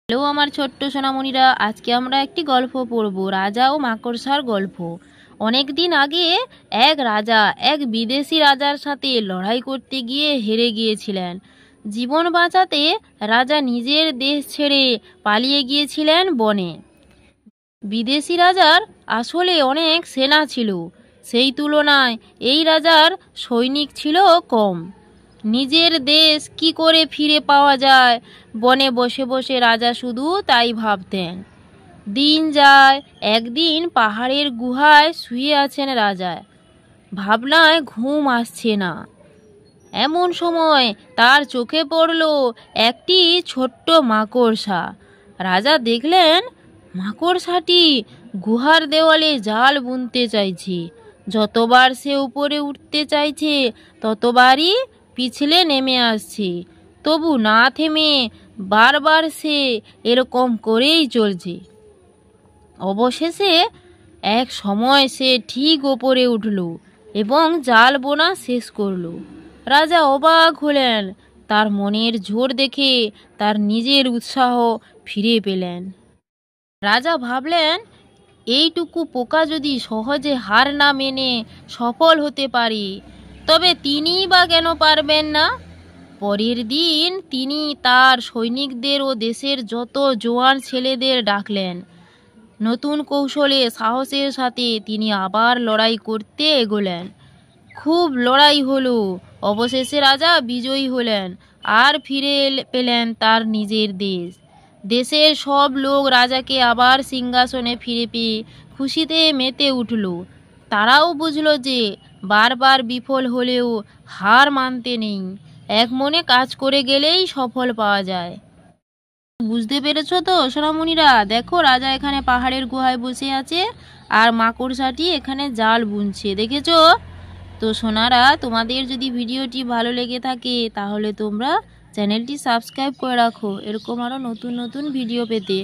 Hello আমার ছোট্ট সোনামণিরা, আজকে আমরা একটি গল্প পড়ব, রাজা ও মাকড়সার গল্প। অনেক দিন আগে এক রাজা এক বিদেশি রাজার সাথে লড়াই করতে গিয়ে হেরে গিয়েছিলেন। জীবন বাঁচাতে রাজা নিজের দেশ ছেড়ে পালিয়ে গিয়েছিলেন বনে। বিদেশি রাজার আসলে অনেক সেনা ছিল, সেই তুলনায় এই রাজার সৈনিক ছিল কম। নিজের দেশ কি করে ফিরে পাওয়া যায়, বনে বসে বসে রাজা শুধু তাই ভাবতেন। দিন যায়, একদিন পাহাড়ের গুহায় শুয়ে আছেন রাজা, ভাবনায় ঘুম আসছে না। এমন সময় তার চোখে পড়ল একটি ছোট্ট মাকড়সা। রাজা দেখলেন মাকড়সাটি গুহার দেওয়ালে জাল বুনতে চাইছে। যতবার সে উপরে উঠতে চাইছে ততবারই পিছলে নেমে আসছে, তবু না থেমে বারবার সে এরকম করেই চলছে। অবশেষে এক সময় সে ঠিক ওপরে উঠল এবং জাল বোনা শেষ করল। রাজা অবাক হলেন, তার মনের জোর দেখে তার নিজের উৎসাহ ফিরে পেলেন। রাজা ভাবলেন, এইটুকু পোকা যদি সহজে হার না মেনে সফল হতে পারে, তবে তিনিই বা কেন পারবেন না। পরের দিন তিনি তার সৈনিকদের ও দেশের যত জোয়ান ছেলেদের ডাকলেন। নতুন কৌশলে সাহসের সাথে তিনি আবার লড়াই করতে এগোলেন। খুব লড়াই হলো, অবশেষে রাজা বিজয়ী হলেন আর ফিরে পেলেন তার নিজের দেশ। দেশের সব লোক রাজাকে আবার সিংহাসনে ফিরে পেয়ে খুশিতে মেতে উঠল। তারাও বুঝল যে বারবার বিফল হলেও হার মানতে নেই, এক মনে কাজ করে গেলেই সফল পাওয়া যায়। বুঝতে পেরেছো তো সোনামণিরা? দেখো, রাজা এখানে পাহাড়ের গুহায় বসে আছে আর মাকড়সাটি এখানে জাল বুনছে, দেখেছো তো সোনারা? তোমাদের যদি ভিডিওটি ভালো লেগে থাকে তাহলে তোমরা চ্যানেলটি সাবস্ক্রাইব করে রাখো এরকম আরও নতুন নতুন ভিডিও পেতে।